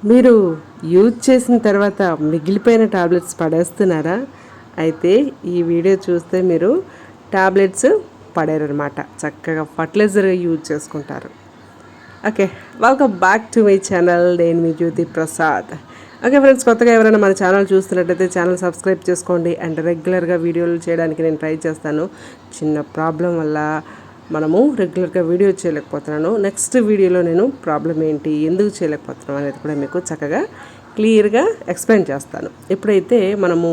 మీరు యూజ్ చేసిన తర్వాత మిగిలిపోయిన టాబ్లెట్స్ పడేస్తున్నారా? అయితే ఈ వీడియో చూస్తే మీరు టాబ్లెట్స్ పడేరనమాట. చక్కగా ఫర్టిలైజర్గా యూజ్ చేసుకుంటారు. Okay, welcome back to my channel. నేను మీ జ్యోతి ప్రసాద్. ఓకే ఫ్రెండ్స్, కొత్తగా ఎవరైనా మన ఛానల్ చూస్తున్నట్టయితే ఛానల్ సబ్స్క్రైబ్ చేసుకోండి. అండ్ రెగ్యులర్గా వీడియోలు చేయడానికి నేను ట్రై చేస్తాను. చిన్న ప్రాబ్లం వల్ల మనము రెగ్యులర్గా వీడియో చేయలేకపోతున్నాను. నెక్స్ట్ వీడియోలో నేను ప్రాబ్లం ఏంటి, ఎందుకు చేయలేకపోతున్నాను అనేది కూడా మీకు చక్కగా క్లియర్గా ఎక్స్ప్లెయిన్ చేస్తాను. ఇప్పుడైతే మనము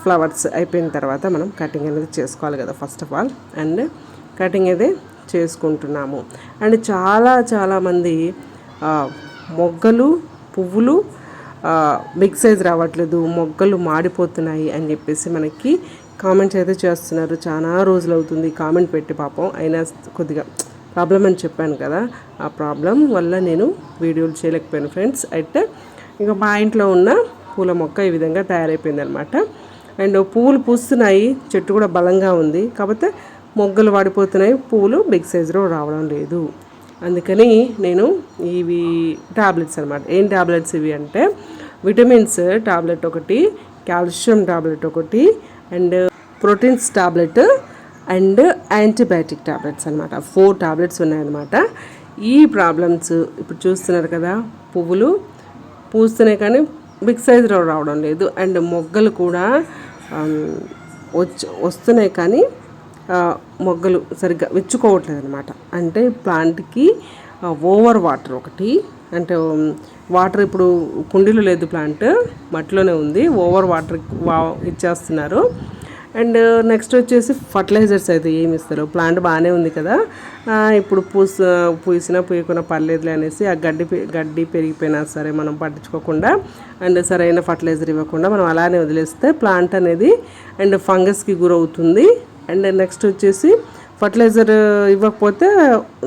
ఫ్లవర్స్ అయిపోయిన తర్వాత మనం కటింగ్ అనేది చేసుకోవాలి కదా first of all. And cutting అయితే చేసుకుంటున్నాము. అండ్ చాలామంది మొగ్గలు పువ్వులు బిగ్ సైజ్ రావట్లేదు, మొగ్గలు మాడిపోతున్నాయి అని చెప్పేసి మనకి కామెంట్స్ అయితే చేస్తున్నారు. చాలా రోజులు అవుతుంది కామెంట్ పెట్టి పాపం. అయినా కొద్దిగా ప్రాబ్లం అని చెప్పాను కదా, ఆ ప్రాబ్లం వల్ల నేను వీడియోలు చేయలేకపోయాను ఫ్రెండ్స్. అయితే ఇంకా మా ఇంట్లో ఉన్న పూల మొక్క ఈ విధంగా తయారైపోయింది అనమాట. అండ్ పువ్వులు పూస్తున్నాయి, చెట్టు కూడా బలంగా ఉంది, కాకపోతే మొగ్గలు వాడిపోతున్నాయి, పువ్వులు బిగ్ సైజులో రావడం లేదు. అందుకని నేను ఇవి టాబ్లెట్స్ అనమాట. ఏం టాబ్లెట్స్ ఇవి అంటే విటమిన్స్ టాబ్లెట్ ఒకటి, కాల్షియం టాబ్లెట్ ఒకటి, and proteins tablet and antibiotic tablets అనమాట. 4 టాబ్లెట్స్ ఉన్నాయన్నమాట. ఈ ప్రాబ్లమ్స్ ఇప్పుడు చూస్తున్నారు కదా, పువ్వులు పూస్తున్నాయి కానీ బిగ్ సైజులో రావడం లేదు. అండ్ మొగ్గలు కూడా వస్తున్నాయి కానీ మొగ్గలు సరిగ్గా విచ్చుకోవట్లేదు అనమాట. అంటే ప్లాంట్కి ఓవర్ వాటర్ ఒకటి, అంటే వాటర్ ఇప్పుడు కుండీలో లేదు, ప్లాంట్ మట్టిలోనే ఉంది, ఓవర్ వాటర్ ఇచ్చేస్తున్నారు. అండ్ నెక్స్ట్ వచ్చేసి ఫర్టిలైజర్స్ అయితే ఏమి ఇస్తారు, ప్లాంట్ బాగానే ఉంది కదా, ఇప్పుడు పూసినా పూయకుండా పర్లేదులే అనేసి ఆ గడ్డి పెరిగిపోయినా సరే మనం పట్టించుకోకుండా అండ్ సరైన ఫర్టిలైజర్ ఇవ్వకుండా మనం అలానే వదిలేస్తే ప్లాంట్ అనేది అండ్ ఫంగస్కి గురవుతుంది. అండ్ నెక్స్ట్ వచ్చేసి ఫర్టిలైజర్ ఇవ్వకపోతే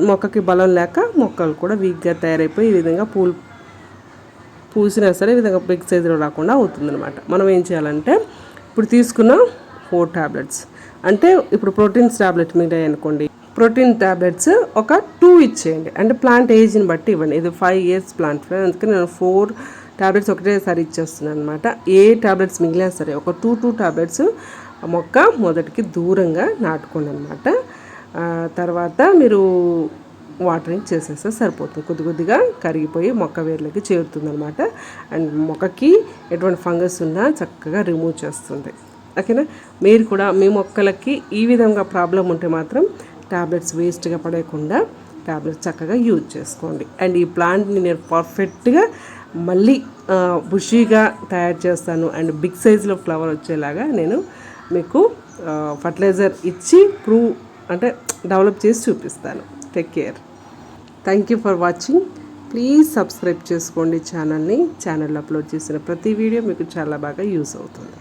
మొక్కకి బలం లేక మొక్కలు కూడా వీక్గా తయారైపోయి ఈ విధంగా పూసినా సరే ఈ విధంగా బిగ్ సైజులో రాకుండా అవుతుందన్నమాట. మనం ఏం చేయాలంటే ఇప్పుడు తీసుకున్న 4 టాబ్లెట్స్, అంటే ఇప్పుడు ప్రోటీన్స్ టాబ్లెట్ మీద అనుకోండి, ప్రోటీన్ టాబ్లెట్స్ ఒక 2 ఇచ్చేయండి. అంటే ప్లాంట్ ఏజ్ని బట్టి ఇవ్వండి. ఇది 5 years ప్లాంట్, అందుకని నేను 4 టాబ్లెట్స్ ఒకటేసారి ఇచ్చేస్తున్నాను అనమాట. ఏ టాబ్లెట్స్ మిగిలినా సరే ఒక 2 టాబ్లెట్స్ మొక్క మొదటికి దూరంగా నాటుకోండి అనమాట. తర్వాత మీరు వాటరింగ్ చేసేస్తే సరిపోతుంది, కొద్దిగా కరిగిపోయి మొక్క వేర్లకి చేరుతుంది అనమాట. అండ్ మొక్కకి ఎటువంటి ఫంగస్ ఉన్నా చక్కగా రిమూవ్ చేస్తుంది. ఓకేనా? మీరు కూడా మీ మొక్కలకి ఈ విధంగా ప్రాబ్లం ఉంటే మాత్రం టాబ్లెట్స్ వేస్ట్గా పడేయకుండా టాబ్లెట్స్ చక్కగా యూజ్ చేసుకోండి. అండ్ ఈ ప్లాంట్ని నేను పర్ఫెక్ట్గా మళ్ళీ బుషీగా తయారు చేస్తాను. అండ్ బిగ్ సైజులో ఫ్లవర్ వచ్చేలాగా నేను మీకు ఫర్టిలైజర్ ఇచ్చి అంటే డెవలప్ చేసి చూపిస్తాను. Take care. Thank you for watching. Please subscribe చేసుకోండి ఛానల్ని. ఛానల్లో అప్లోడ్ చేసిన ప్రతి వీడియో మీకు చాలా బాగా యూస్ అవుతుంది.